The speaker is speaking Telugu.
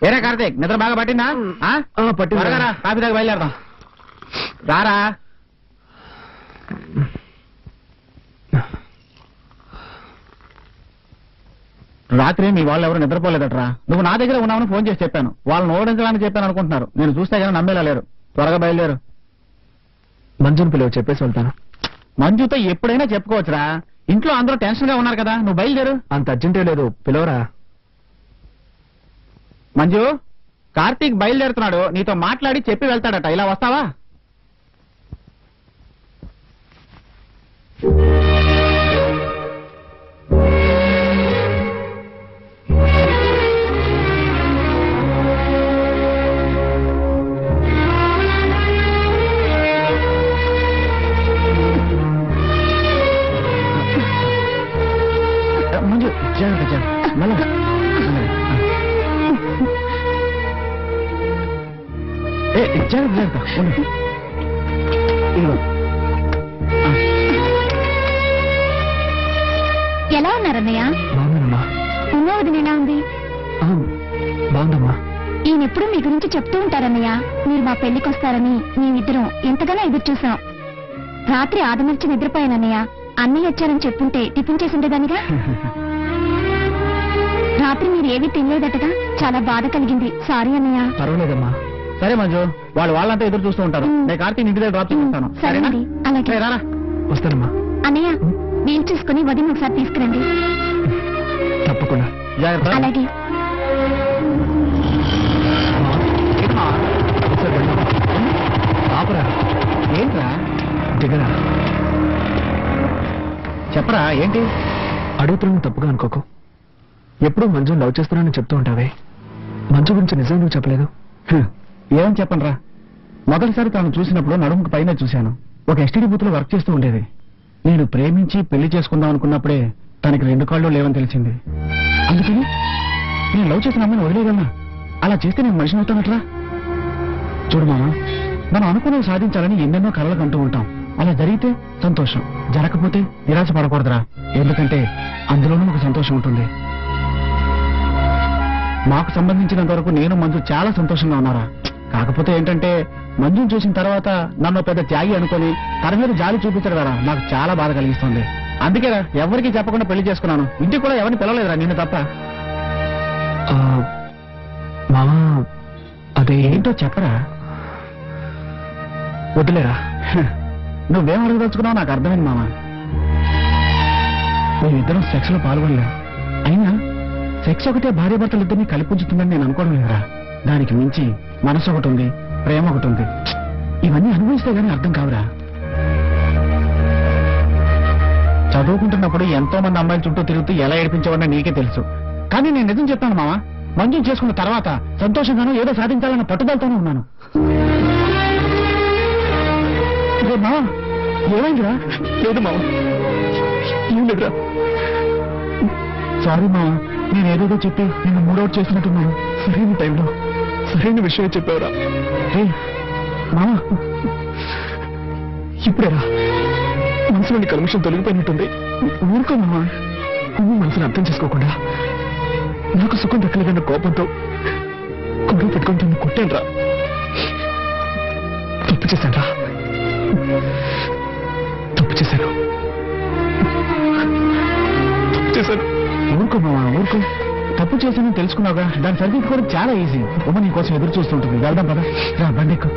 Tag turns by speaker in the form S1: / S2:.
S1: ఏరా కార్తీక్, నిద్ర బాగా పట్టిందా? పట్టిందా? కాఫీ దాకా బయలుదేరదాం. రారా. రాత్రి మీ వాళ్ళు ఎవరు నిద్రపోలేదట్రా. నువ్వు నా దగ్గర ఉన్నావని ఫోన్ చేసి చెప్పాను. వాళ్ళని ఓడించడానికి చెప్పాను అనుకుంటున్నారు. నేను చూస్తే కానీ నమ్మేలా లేరు. త్వరగా బయలుదేరు.
S2: మంజుని పిలువ చెప్పేసి వెళ్తాను.
S1: మంజుతో ఎప్పుడైనా చెప్పుకోవచ్చురా. ఇంట్లో అందరూ టెన్షన్ గా ఉన్నారు కదా. నువ్వు బయలుదేరు.
S2: అంత అర్జెంటే లేదు, పిలవరా.
S1: మంజు, కార్తీక్ బయలుదేరుతున్నాడు. నీతో మాట్లాడి చెప్పి వెళ్తాడట. ఇలా వస్తావా? మంజు, జాగ్రత్త, మెల్లగా. జాగ్రత్త ఉండు. ఇదిగో.
S3: ఎలా ఉన్నారన్నయ్య?
S2: బాగుందమ్మా.
S3: ఉన్నో వదినేనా ఉంది?
S2: బాగుందమ్మా.
S3: ఈయనెప్పుడు మీ గురించి చెప్తూ ఉంటారన్నయ్య. మీరు మా పెళ్లికి వస్తారని మేమిద్దరం ఎంతగానో ఎదురు చూసాం. రాత్రి ఆదమర్చి నిద్రపోయానన్నయ్య. అన్నయ్య వచ్చారని చెప్పుంటే టిఫిన్ చేసి ఉండేదానిగా. రాత్రి మీరు ఏమీ తినలేదటగా. చాలా బాధ కలిగింది. సారీ అన్నయ్య.
S2: పర్వాలేదమ్మా.
S1: సరే మంజు, వాళ్ళంతా ఎదురు చూస్తూ ఉంటారు. నేను కార్తీక్ ఇంటి దగ్గర డ్రాప్ చేస్తాను.
S3: సరేనండి, అలాగే.
S1: రారా.
S2: వస్తానమ్మా.
S3: అన్నయ్య, వీలు చూసుకుని వదిన ఒకసారి తీసుకురండి.
S2: తప్పకుండా.
S1: జాగ్రత్త.
S3: అలాగే.
S2: ఆపరా.
S1: ఏంట్రా?
S2: దిగరా.
S1: చెప్పరా ఏంటి?
S2: అడుగుతున్నా తప్పుగా అనుకోకు. ఎప్పుడూ మంజు లవ్ చేస్తున్నానని చెప్తూ ఉంటావే. మంజు గురించి నిజం నువ్వు చెప్పలేదు.
S1: ఏమని చెప్పనరా. మొదటిసారి తను చూసినప్పుడు నడుముకు పైన చూశాను. ఒక ఎస్టీడీ బూత్ లో వర్క్ చేస్తూ ఉండేది. నేను ప్రేమించి పెళ్లి చేసుకుందాం అనుకున్నప్పుడే తనకి 2 కాళ్ళు లేవని తెలిసింది. అందుకని నేను లవ్ చేసిన అమ్మాయిని వదిలేదన్నా. అలా చేస్తే నేను మనిషిని అవుతానట్రా. చూడు మామ, మనం అనుకున్నది సాధించాలని ఎన్నెన్నో కలలు కంటూ ఉంటాం. అలా జరిగితే సంతోషం, జరగకపోతే నిరాశ పడకూడదురా. ఎందుకంటే అందులోనూ ఒక సంతోషం ఉంటుంది. మాకు సంబంధించినంత వరకు నేను మంజు చాలా సంతోషంగా ఉన్నారా. కాకపోతే ఏంటంటే మంజుని చూసిన తర్వాత నన్ను పెద్ద త్యాగి అనుకుని తన మీద జాలి చూపించడం కదా నాకు చాలా బాధ కలిగిస్తుంది. అందుకేరా ఎవరికి చెప్పకుండా పెళ్లి చేసుకున్నాను. ఇంటికి కూడా ఎవరిని పిలవలేదురా, నిన్ను తప్ప.
S2: మామా, అదే
S1: ఏంటో చెప్పరా.
S2: వదిలేరా.
S1: నువ్వేం అడగదలుచుకున్నావు నాకు అర్థమైంది మామ. మేమిద్దరం సెక్స్ లో పాల్గొనలేం. అయినా సెక్స్ ఒకటే భార్యాభర్తలు ఇద్దరిని కలిపించుతుందని నేను అనుకోవడం లేదురా. దానికి మించి మనసు ఒకటి ఉంది, ప్రేమ ఒకటి ఉంది. ఇవన్నీ అనుభవిస్తే గానీ అర్థం కావురా. చదువుకుంటున్నప్పుడు ఎంతో మంది అమ్మాయిల చుట్టూ తిరుగుతూ ఎలా ఏడిపించేవాడినా నీకే తెలుసు. కానీ నేను నిజం చెప్తాను మామ, మంజుని చేసుకున్న తర్వాత సంతోషంగానూ ఏదో సాధించాలన్న పట్టుదలతోనే ఉన్నాను. మామ, ఏమైందిరా?
S2: లేదు మామ, ఏం లేదురా.
S1: సారీ మామ, నేనేదేదో చెప్పి నిన్ను మూడౌట్ చేసినట్టున్నాను.
S2: సరైన టైంలో సరైన విషయం చెప్పావురా.
S1: మామ,
S2: ఇప్పుడేరా మనసులోని కల్మషం తొలగిపోయినట్టుంది.
S1: ఊరుకో మామ.
S2: నువ్వు మనసును అర్థం చేసుకోకుండా నాకు సుఖం దక్కలేదన్న కోపంతో గొడవ పెట్టుకుని తను కొట్టానురా. తప్పు చేశానురా. తప్పు చేశాను.
S1: ఊరుకో మామ, ఊరుకో. తప్పు చేశానని తెలుసుకున్నావుగా, దాన్ని సరిదిద్దుకోవడం చాలా ఈజీ. ఉమ్మ నీ కోసం ఎదురు చూస్తుంటుంది. వెళ్దాం పద. బండి ఎక్కు.